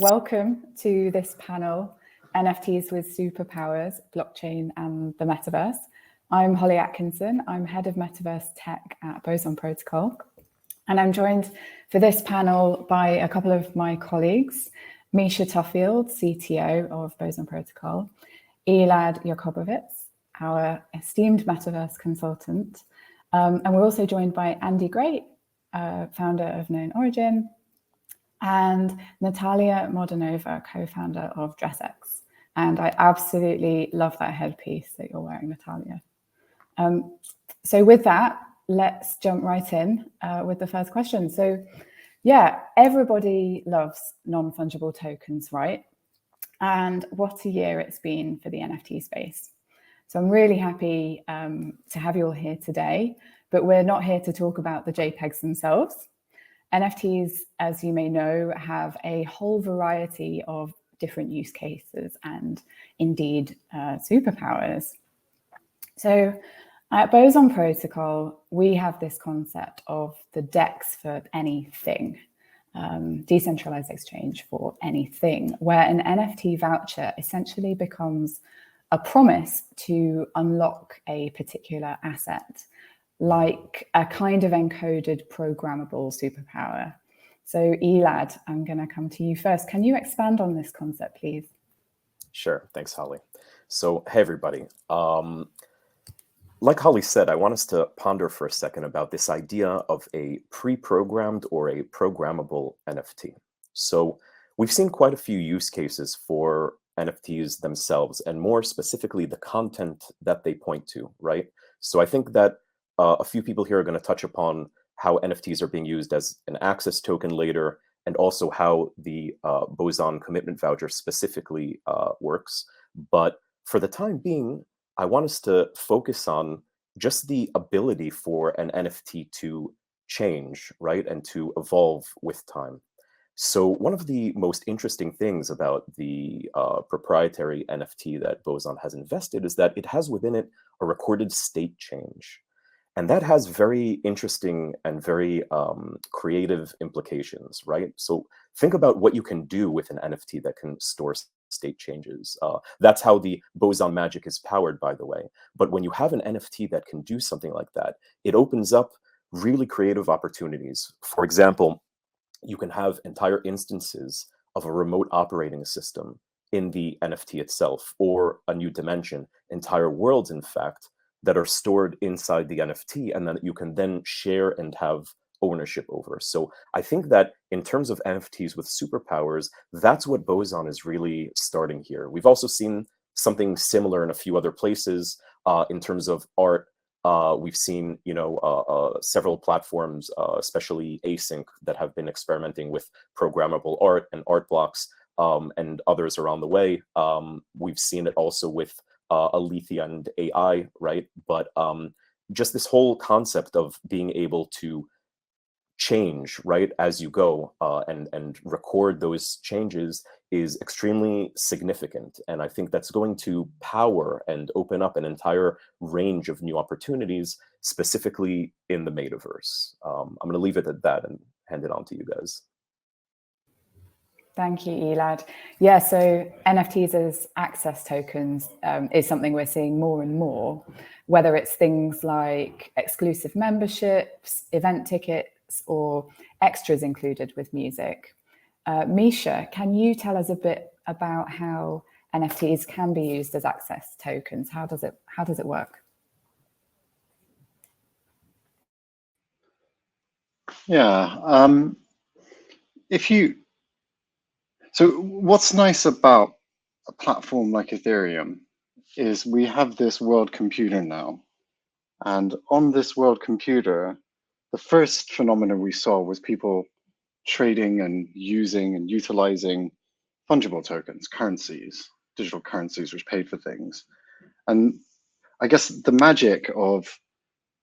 Welcome to this panel, NFTs with Superpowers, Blockchain and the Metaverse. I'm Holly Atkinson. I'm Head of Metaverse Tech at Boson Protocol. And I'm joined for this panel by a couple of my colleagues, Mischa Tuffield, CTO of Boson Protocol, Elad Yakobowicz, our esteemed Metaverse consultant. And we're also joined by Andy Great, founder of Known Origin, and Natalia, Modenova, co-founder of DRESSX. And I absolutely love that headpiece that you're wearing, Natalia. So with that, let's jump right in with the first question. So yeah, everybody loves non-fungible tokens, right? And what a year it's been for the NFT space. So I'm really happy to have you all here today, but we're not here to talk about the JPEGs themselves. NFTs, as you may know, have a whole variety of different use cases and indeed superpowers. So at Boson Protocol, we have this concept of the DEX for anything, decentralized exchange for anything, where an NFT voucher essentially becomes a promise to unlock a particular asset, like a kind of encoded programmable superpower. So Elad, I'm going to come to you first. Can you expand on this concept, please? Sure. Thanks, Holly. So, hey, everybody. Like Holly said, I want us to ponder for a second about this idea of a pre-programmed or a programmable NFT. So we've seen quite a few use cases for NFTs themselves, and more specifically, the content that they point to, right? So I think that a few people here are going to touch upon how NFTs are being used as an access token later, and also how the Boson commitment voucher specifically works. But for the time being, I want us to focus on just the ability for an NFT to change, right, and to evolve with time. So one of the most interesting things about the proprietary NFT that Boson has invested is that it has within it a recorded state change. And that has very interesting and very creative implications, right? So think about what you can do with an NFT that can store state changes. That's how the Boson magic is powered, by the way. But when you have an NFT that can do something like that, it opens up really creative opportunities. For example, you can have entire instances of a remote operating system in the NFT itself, or a new dimension, entire worlds, in fact, that are stored inside the NFT and that you can then share and have ownership over. So I think that in terms of NFTs with superpowers, that's what Boson is really starting here. We've also seen something similar in a few other places in terms of art. We've seen, several platforms, especially Async, that have been experimenting with programmable art and art blocks, and others around the way. We've seen it also with Alethea and AI, right? But just this whole concept of being able to change, right, as you go and record those changes is extremely significant. And I think that's going to power and open up an entire range of new opportunities, specifically in the metaverse. I'm going to leave it at that and hand it on to you guys. Thank you, Elad. Yeah, so NFTs as access tokens is something we're seeing more and more, whether it's things like exclusive memberships, event tickets, or extras included with music. Mischa, can you tell us a bit about how NFTs can be used as access tokens? How does it work? Yeah, So what's nice about a platform like Ethereum is we have this world computer now. And on this world computer, the first phenomenon we saw was people trading and using and utilizing fungible tokens, currencies, digital currencies which paid for things. And I guess the magic of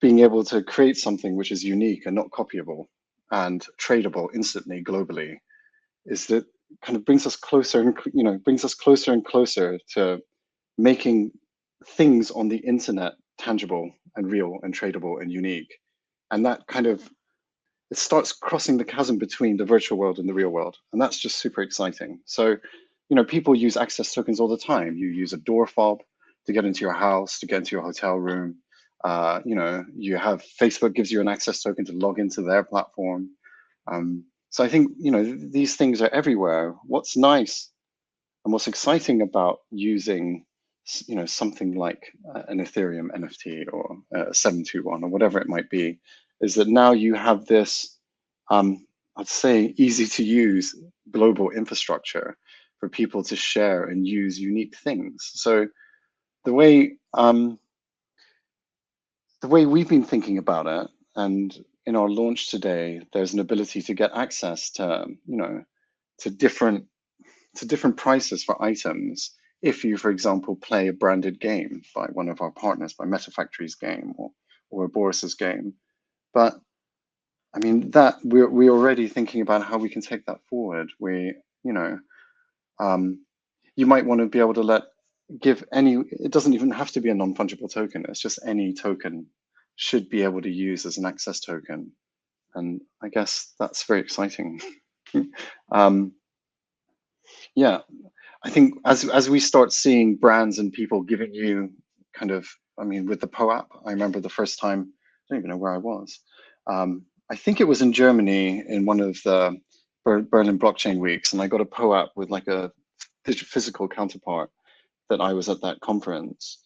being able to create something which is unique and not copyable and tradable instantly globally is that kind of brings us closer and closer to making things on the internet tangible and real and tradable and unique. And that kind of it starts crossing the chasm between the virtual world and the real world. And that's just super exciting. So, people use access tokens all the time. You use a door fob to get into your house, to get into your hotel room. You have Facebook gives you an access token to log into their platform. So I think, these things are everywhere. What's nice and what's exciting about using, something like an Ethereum NFT or 721 or whatever it might be, is that now you have this, I'd say, easy to use global infrastructure for people to share and use unique things. So the way we've been thinking about it, and in our launch today, there's an ability to get access to, to different prices for items. If you, for example, play a branded game by one of our partners, by MetaFactory's game or Boris's game. But I mean, that we're already thinking about how we can take that forward. You might want to be able to give any, it doesn't even have to be a non-fungible token. It's just any token should be able to use as an access token. And I guess that's very exciting. Yeah, I think as we start seeing brands and people giving you kind of, with the POAP, I remember the first time, I don't even know where I was. I think it was in Germany in one of the Berlin blockchain weeks, and I got a POAP with like a physical counterpart that I was at that conference.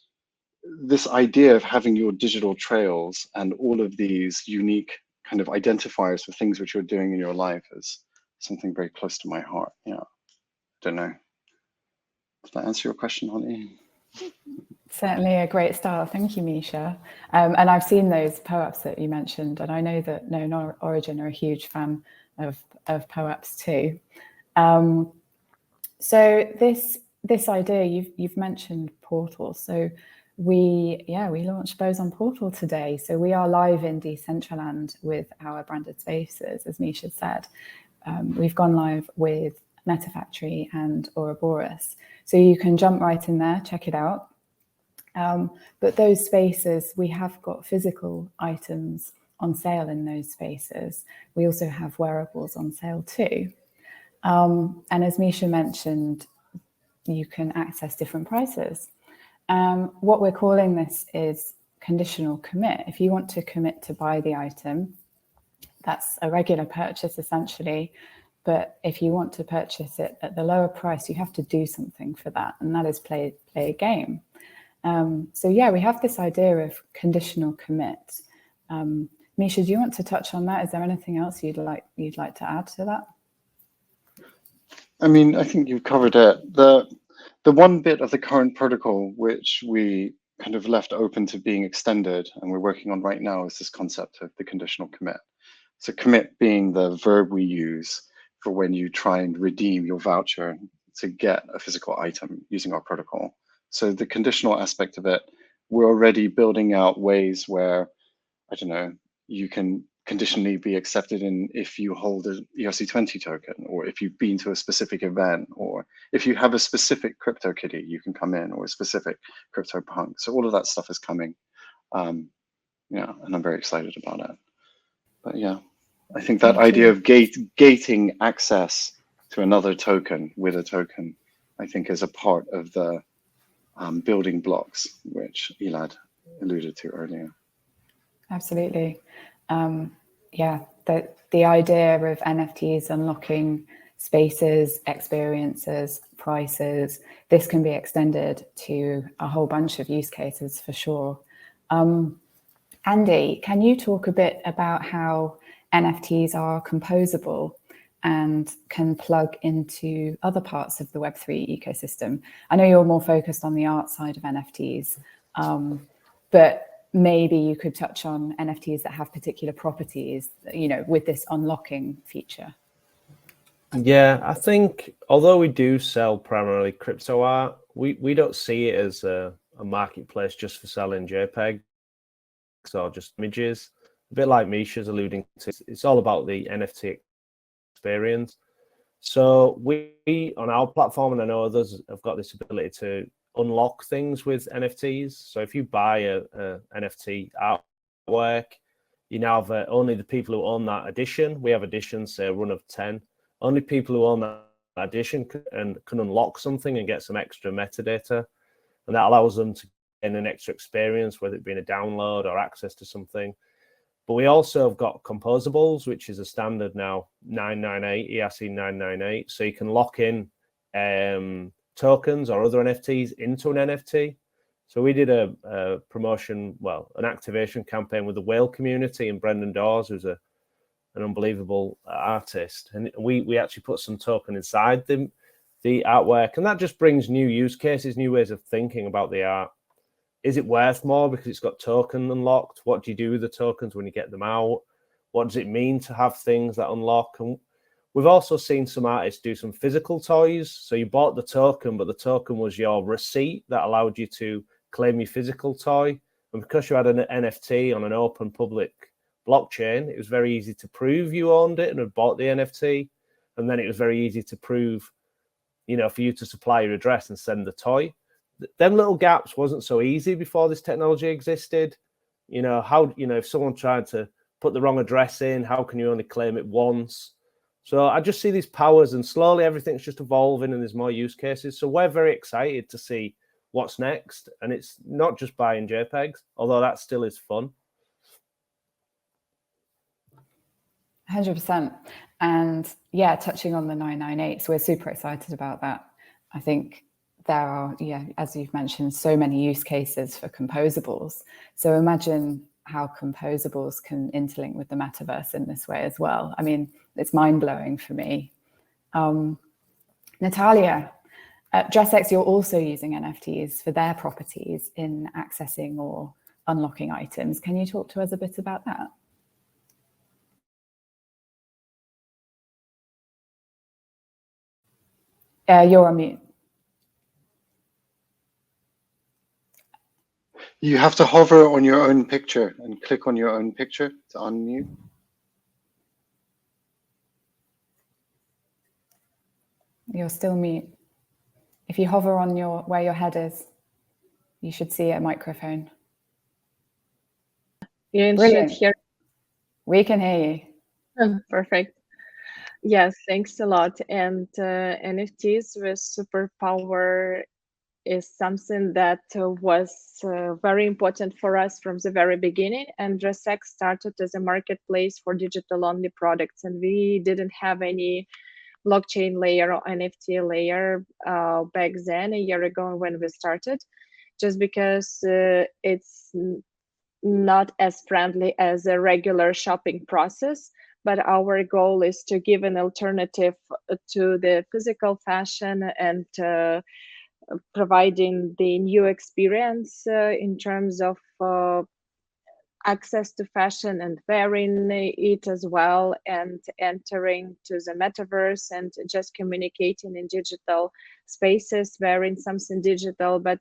This idea of having your digital trails and all of these unique kind of identifiers for things which you're doing in your life is something very close to my heart. Yeah, don't know. Did that answer your question, Holly? Certainly a great start. Thank you, Mischa. And I've seen those POAPs that you mentioned, and I know that Known Origin are a huge fan of POAPs too. So this idea, you've mentioned Portal. So we launched Boson Portal today. So we are live in Decentraland with our branded spaces, as Mischa said. We've gone live with MetaFactory and Ouroboros. So you can jump right in there, check it out. But those spaces, we have got physical items on sale in those spaces. We also have wearables on sale too. And as Mischa mentioned, you can access different prices. What we're calling this is conditional commit. If you want to commit to buy the item, that's a regular purchase essentially. But if you want to purchase it at the lower price, you have to do something for that, and that is play a game. So yeah, we have this idea of conditional commit. Mischa, do you want to touch on that? Is there anything else you'd like to add to that? I mean, I think you've covered it. The one bit of the current protocol which we kind of left open to being extended and we're working on right now is this concept of the conditional commit. So commit being the verb we use for when you try and redeem your voucher to get a physical item using our protocol. So the conditional aspect of it, we're already building out ways where, I don't know, you can conditionally be accepted in if you hold an ERC20 token, or if you've been to a specific event, or if you have a specific crypto kitty, you can come in, or a specific crypto punk. So all of that stuff is coming. Yeah, and I'm very excited about it. But yeah, I think that idea of gating access to another token with a token, I think is a part of the building blocks, which Elad alluded to earlier. Absolutely. Yeah, the idea of NFTs unlocking spaces, experiences, prices, this can be extended to a whole bunch of use cases for sure. Andy, can you talk a bit about how NFTs are composable and can plug into other parts of the Web3 ecosystem? I know you're more focused on the art side of NFTs, but maybe you could touch on NFTs that have particular properties, with this unlocking feature. Yeah, I think although we do sell primarily crypto art, we don't see it as a marketplace just for selling JPEGs or just images. A bit like Mischa's alluding to, it's all about the NFT experience. So we on our platform, and I know others have got this ability to unlock things with NFTs. So if you buy a NFT artwork, you now have only the people who own that edition. We have editions, say a run of 10. Only people who own that edition can unlock something and get some extra metadata. And that allows them to gain an extra experience, whether it be in a download or access to something. But we also have got composables, which is a standard now, 998, ERC 998. So you can lock in tokens or other NFTs into an NFT. So we did a promotion, well, an activation campaign with the whale community and Brendan Dawes, who's an unbelievable artist. And we actually put some token inside the artwork. And that just brings new use cases, new ways of thinking about the art. Is it worth more because it's got token unlocked? What do you do with the tokens when you get them out? What does it mean to have things that unlock? And we've also seen some artists do some physical toys. So you bought the token, but the token was your receipt that allowed you to claim your physical toy. And because you had an NFT on an open public blockchain, it was very easy to prove you owned it and had bought the NFT. And then it was very easy to prove, you know, for you to supply your address and send the toy. Them little gaps wasn't so easy before this technology existed. You know, how, you know, if someone tried to put the wrong address in, how can you only claim it once? So I just see these powers, and slowly everything's just evolving and there's more use cases. So we're very excited to see what's next. And it's not just buying JPEGs, although that still is fun. 100%. And yeah, touching on the 998s, we're super excited about that. I think there are, yeah, as you've mentioned, so many use cases for composables. So imagine how composables can interlink with the metaverse in this way as well. I mean, it's mind-blowing for me. Natalia, at DRESSX, you're also using NFTs for their properties in accessing or unlocking items. Can you talk to us a bit about that? You're on mute. You have to hover on your own picture and click on your own picture to unmute. You're still mute. If you hover on where your head is, you should see a microphone. You should hear. We can hear you. Perfect. Yes, thanks a lot. And NFTs with Superpower is something that was very important for us from the very beginning. And DRESSX started as a marketplace for digital-only products, and we didn't have any blockchain layer or NFT layer back then, a year ago when we started, just because it's not as friendly as a regular shopping process. But our goal is to give an alternative to the physical fashion and providing the new experience in terms of access to fashion and wearing it as well, and entering to the metaverse and just communicating in digital spaces, wearing something digital. But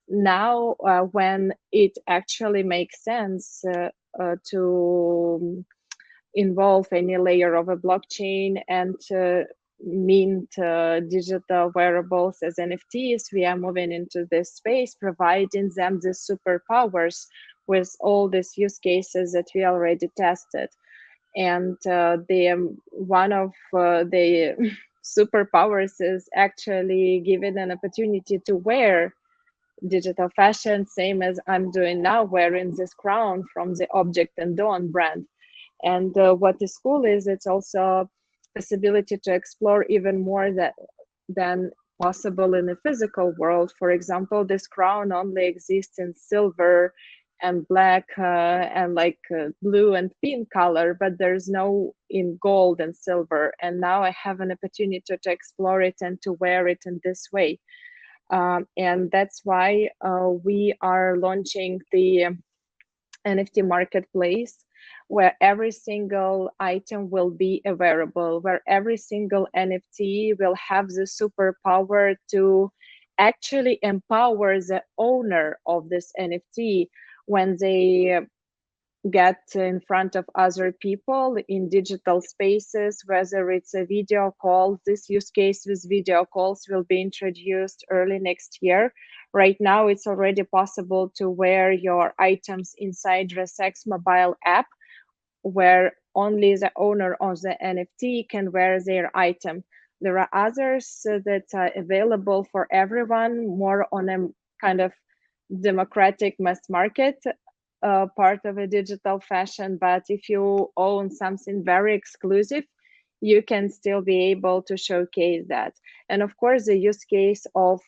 now when it actually makes sense to involve any layer of a blockchain and mint digital wearables as NFTs, we are moving into this space, providing them the superpowers with all these use cases that we already tested. And one of the superpowers is actually giving an opportunity to wear digital fashion, same as I'm doing now, wearing this crown from the Object and Dawn brand. And what is cool is it's also possibility to explore even more than possible in the physical world. For example, this crown only exists in silver and black and like blue and pink color, but there's no in gold and silver. And now I have an opportunity to explore it and to wear it in this way. And that's why we are launching the NFT marketplace, where every single item will be a wearable, where every single NFT will have the superpower to actually empower the owner of this NFT when they get in front of other people in digital spaces, whether it's a video call. This use case with video calls will be introduced early next year. Right now, it's already possible to wear your items inside DRESSX mobile app, where only the owner of the NFT can wear their item. There are others that are available for everyone, more on a kind of democratic mass market part of a digital fashion. But if you own something very exclusive, you can still be able to showcase that. And of course, the use case of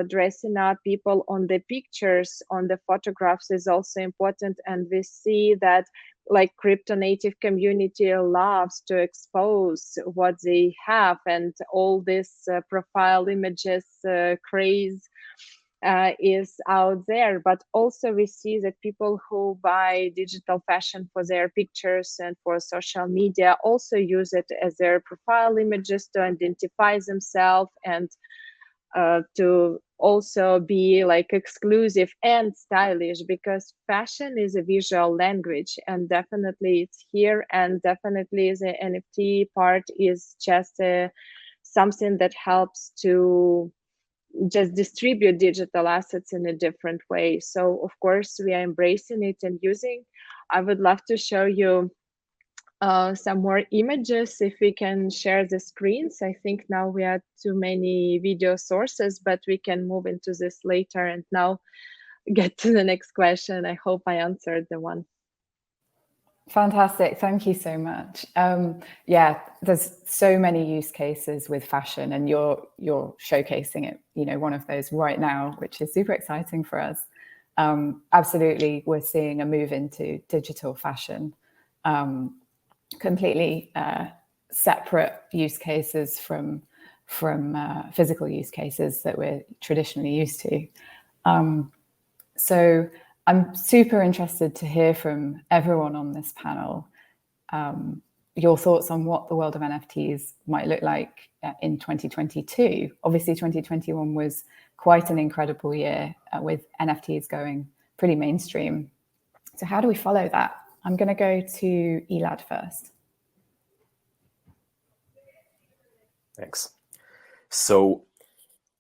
dressing up people on the pictures, on the photographs is also important. And we see that like crypto native community loves to expose what they have, and all this profile images craze is out there. But also we see that people who buy digital fashion for their pictures and for social media also use it as their profile images to identify themselves, and to also be like exclusive and stylish, because fashion is a visual language, and definitely it's here. And definitely the NFT part is just something that helps to just distribute digital assets in a different way. So of course we are embracing it and using. I would love to show you some more images if we can share the screens. I think now we have too many video sources, but we can move into this later and now get to the next question. I hope I answered the one. Fantastic. Thank you so much. Yeah, there's so many use cases with fashion, and you're showcasing it, one of those right now, which is super exciting for us. Absolutely, we're seeing a move into digital fashion, completely separate use cases from physical use cases that we're traditionally used to. So I'm super interested to hear from everyone on this panel, your thoughts on what the world of NFTs might look like in 2022. Obviously, 2021 was quite an incredible year with NFTs going pretty mainstream. So how do we follow that? I'm going to go to Elad first. Thanks. So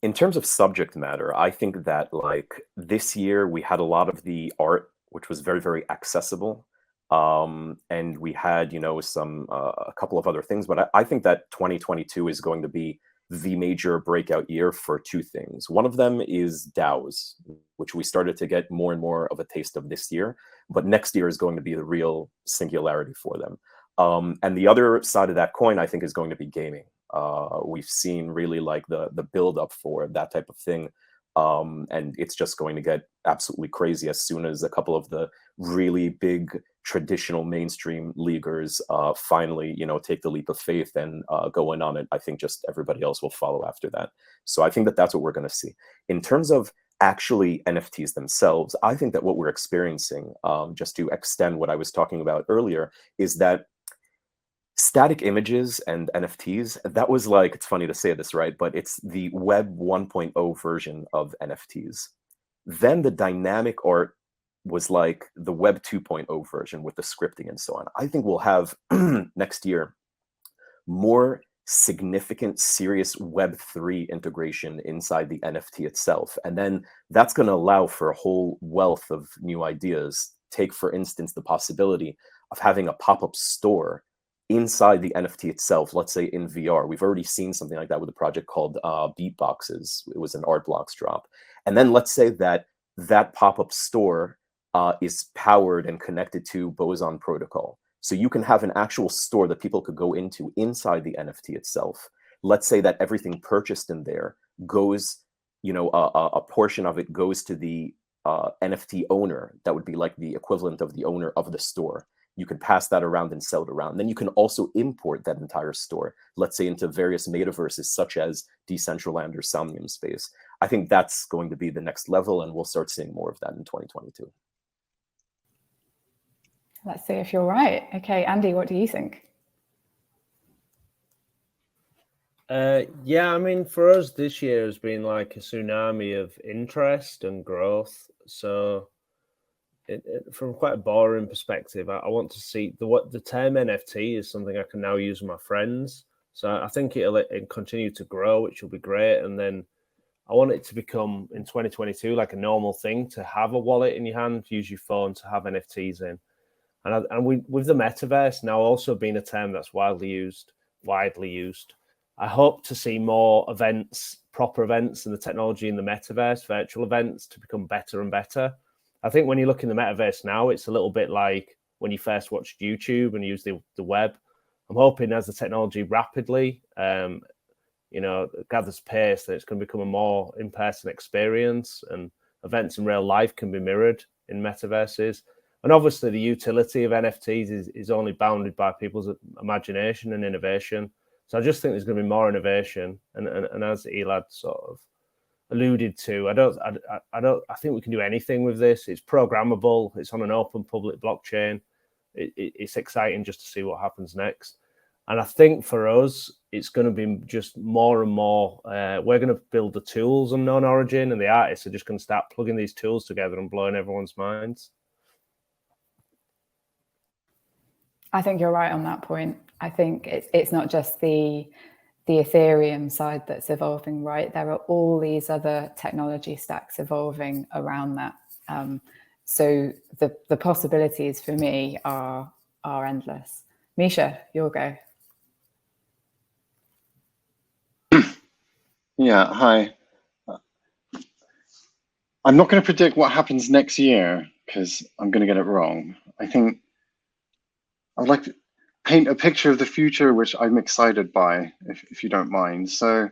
in terms of subject matter, I think that like this year we had a lot of the art, which was very, very accessible. And we had, some a couple of other things, but I think that 2022 is going to be the major breakout year for two things. One of them is DAOs, which we started to get more and more of a taste of this year, but next year is going to be the real singularity for them. And the other side of that coin, I think, is going to be gaming. We've seen really like the build up for that type of thing. And it's just going to get absolutely crazy as soon as a couple of the really big traditional mainstream leaguers finally, take the leap of faith and go in on it. I think just everybody else will follow after that. So I think that that's what we're going to see. In terms of actually NFTs themselves, I think that what we're experiencing, just to extend what I was talking about earlier, is that static images and NFTs, that was like, it's funny to say this, right? But it's the Web 1.0 version of NFTs. Then the dynamic art was like the Web 2.0 version with the scripting and so on. I think we'll have next year more significant, serious Web 3 integration inside the NFT itself. And then that's going to allow for a whole wealth of new ideas. Take, for instance, the possibility of having a pop-up store inside the NFT itself, let's say in VR. We've already seen something like that with a project called Beatboxes. It was an Art Blocks drop. And then let's say that that pop-up store is powered and connected to Boson Protocol. So you can have an actual store that people could go into inside the NFT itself. Let's say that everything purchased in there goes, a portion of it goes to the NFT owner. That would be like the equivalent of the owner of the store. You can pass that around and sell it around. Then you can also import that entire store, let's say into various metaverses such as Decentraland or Somnium Space. I think that's going to be the next level, and we'll start seeing more of that in 2022. Let's see if you're right. Okay, Andy, what do you think? Yeah, I mean, for us, this year has been like a tsunami of interest and growth. So from quite a boring perspective, I want to see the term NFT is something I can now use with my friends. So I think it'll continue to grow, which will be great. And then I want it to become in 2022 like a normal thing to have a wallet in your hand, use your phone to have NFTs in. And with the metaverse now also being a term that's widely used, I hope to see more events, proper events, and the technology in the metaverse, virtual events, to become better and better. I think when you look in the metaverse now, it's a little bit like when you first watched YouTube and used the web. I'm hoping as the technology rapidly, gathers pace, that it's going to become a more in-person experience, and events in real life can be mirrored in metaverses. And obviously the utility of NFTs is only bounded by people's imagination and innovation. So I just think there's going to be more innovation. And as Elad sort of alluded to, I think we can do anything with this. It's programmable. It's on an open public blockchain. It's exciting just to see what happens next. And I think for us, it's going to be just more and more. We're going to build the tools on known origin, and the artists are just going to start plugging these tools together and blowing everyone's minds. I think you're right on that point. I think it's not just the Ethereum side that's evolving, right? There are all these other technology stacks evolving around that. So the possibilities for me are endless. Mischa, your go. Yeah, hi. I'm not going to predict what happens next year because I'm going to get it wrong. I think I'd like to paint a picture of the future, which I'm excited by, if you don't mind. So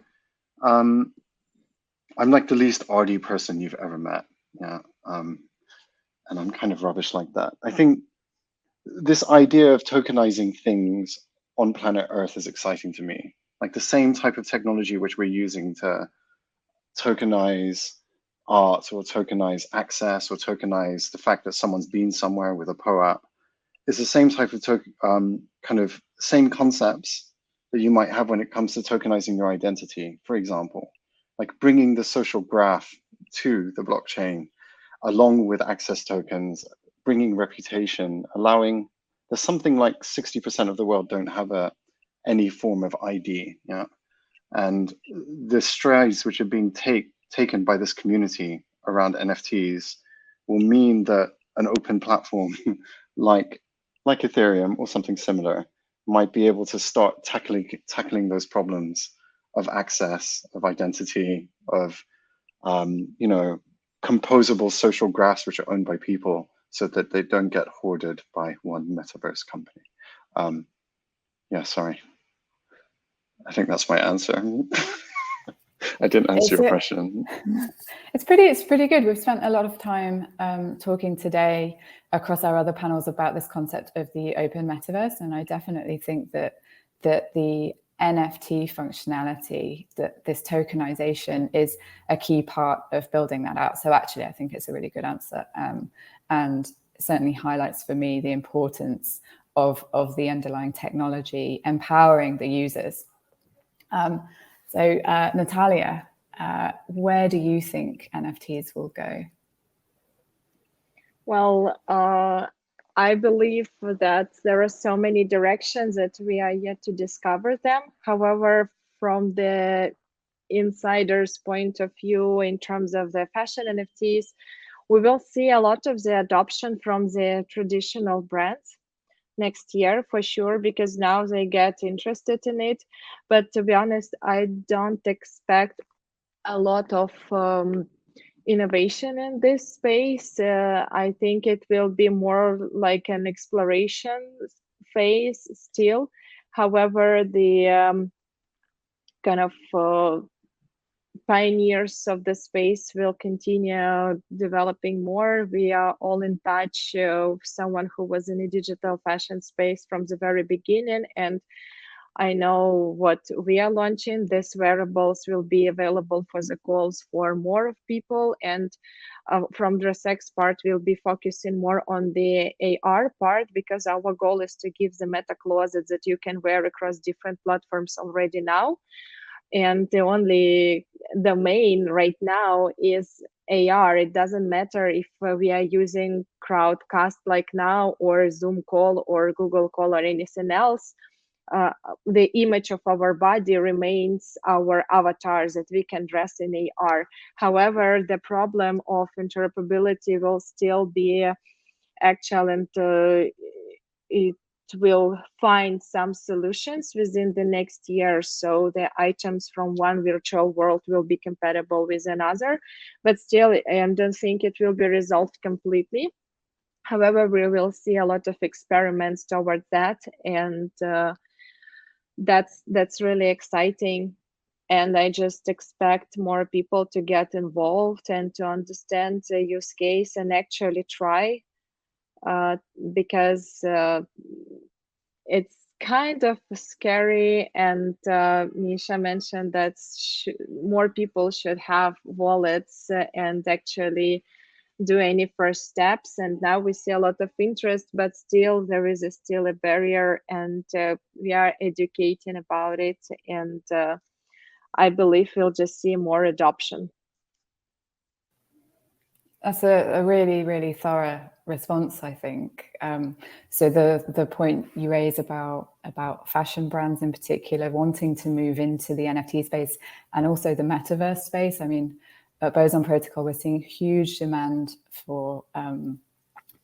I'm like the least arty person you've ever met. Yeah. And I'm kind of rubbish like that. I think this idea of tokenizing things on planet Earth is exciting to me. Like the same type of technology which we're using to tokenize art or tokenize access or tokenize the fact that someone's been somewhere with a POAP. It's the same type of kind of same concepts that you might have when it comes to tokenizing your identity, for example, like bringing the social graph to the blockchain along with access tokens, bringing reputation, allowing, there's something like 60% of the world don't have any form of ID. Yeah. And the strides which are being taken by this community around NFTs will mean that an open platform like Ethereum or something similar might be able to start tackling those problems of access, of identity, of composable social graphs which are owned by people, so that they don't get hoarded by one metaverse company. Yeah, sorry. I think that's my answer. I didn't answer your question. It's pretty good. We've spent a lot of time talking today across our other panels about this concept of the open metaverse, and I definitely think that the NFT functionality, that this tokenization is a key part of building that out. So actually, I think it's a really good answer, and certainly highlights for me the importance of the underlying technology empowering the users. So Natalia, where do you think NFTs will go? Well, I believe that there are so many directions that we are yet to discover them. However, from the insider's point of view, in terms of the fashion NFTs, we will see a lot of the adoption from the traditional brands next year for sure, because now they get interested in it. But to be honest, I don't expect a lot of innovation in this space. I think it will be more like an exploration phase still. However, the kind of pioneers of the space will continue developing more. We are all in touch with someone who was in the digital fashion space from the very beginning, and I know what we are launching. These wearables will be available for the calls for more of people, and from DRESSX part, we'll be focusing more on the AR part, because our goal is to give the meta closets that you can wear across different platforms already now. And the only domain right now is AR. It doesn't matter if we are using Crowdcast like now, or Zoom call, or Google call, or anything else. The image of our body remains our avatars that we can dress in AR. However, the problem of interoperability will still be actual, and it will find some solutions within the next year, so the items from one virtual world will be compatible with another, but still I don't think it will be resolved completely. However, we will see a lot of experiments towards that, and that's really exciting. And I just expect more people to get involved and to understand the use case and actually try, because it's kind of scary. And Mischa mentioned that more people should have wallets and actually do any first steps. And now we see a lot of interest, but still there is still a barrier, and we are educating about it. And I believe we'll just see more adoption. That's a really, really thorough response, I think. So the point you raise about fashion brands in particular wanting to move into the NFT space and also the metaverse space. I mean, at Boson Protocol, we're seeing huge demand for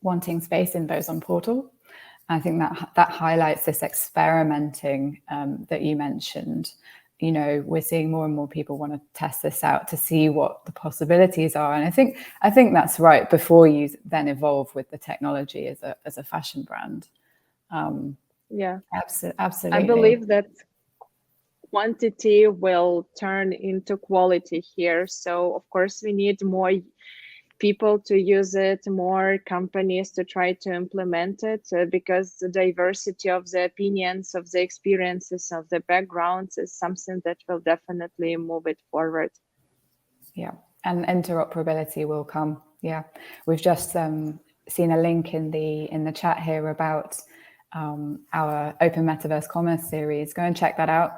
wanting space in Boson Portal. I think that highlights this experimenting that you mentioned. You know, we're seeing more and more people want to test this out to see what the possibilities are. And I think that's right before you then evolve with the technology as a fashion brand. Yeah, absolutely. I believe that quantity will turn into quality here. So of course we need more people to use it, more companies to try to implement it, because the diversity of the opinions, of the experiences, of the backgrounds is something that will definitely move it forward. Yeah, and interoperability will come. Yeah, we've just seen a link in the chat here about our Open Metaverse Commerce series. Go and check that out.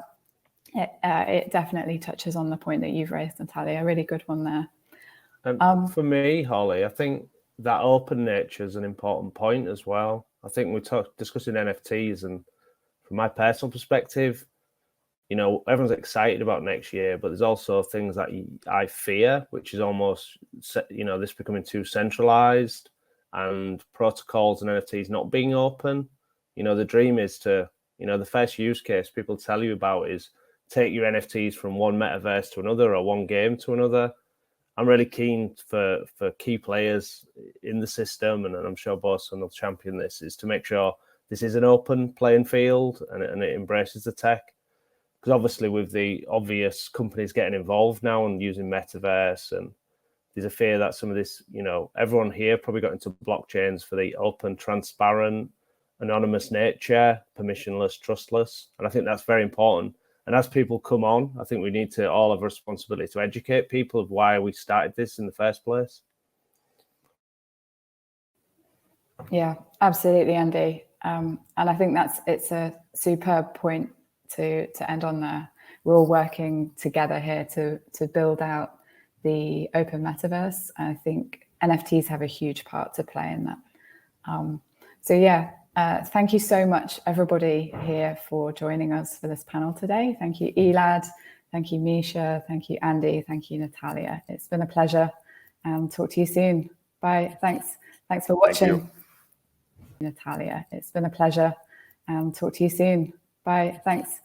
It definitely touches on the point that you've raised, Natalia. A really good one there. For me, Holly, I think that open nature is an important point as well. I think we're discussing NFTs, and from my personal perspective, you know, everyone's excited about next year, but there's also things that I fear, which is almost, you know, this becoming too centralized and protocols and NFTs not being open. You know, the dream is to, you know, the first use case people tell you about is take your NFTs from one metaverse to another or one game to another. I'm really keen for key players in the system, and I'm sure Boson will champion this, is to make sure this is an open playing field and it embraces the tech. Because obviously with the obvious companies getting involved now and using Metaverse, and there's a fear that some of this, you know, everyone here probably got into blockchains for the open, transparent, anonymous nature, permissionless, trustless. And I think that's very important. And as people come on, I think we need to all have a responsibility to educate people of why we started this in the first place. Yeah, absolutely, Andy. And I think it's a superb point to end on there. We're all working together here to build out the open metaverse. I think NFTs have a huge part to play in that. So yeah. Thank you so much, everybody here, for joining us for this panel today. Thank you, Elad. Thank you, Mischa. Thank you, Andy. Thank you, Natalia. It's been a pleasure. Talk to you soon. Bye. Thanks for watching. Natalia, it's been a pleasure. Talk to you soon. Bye. Thanks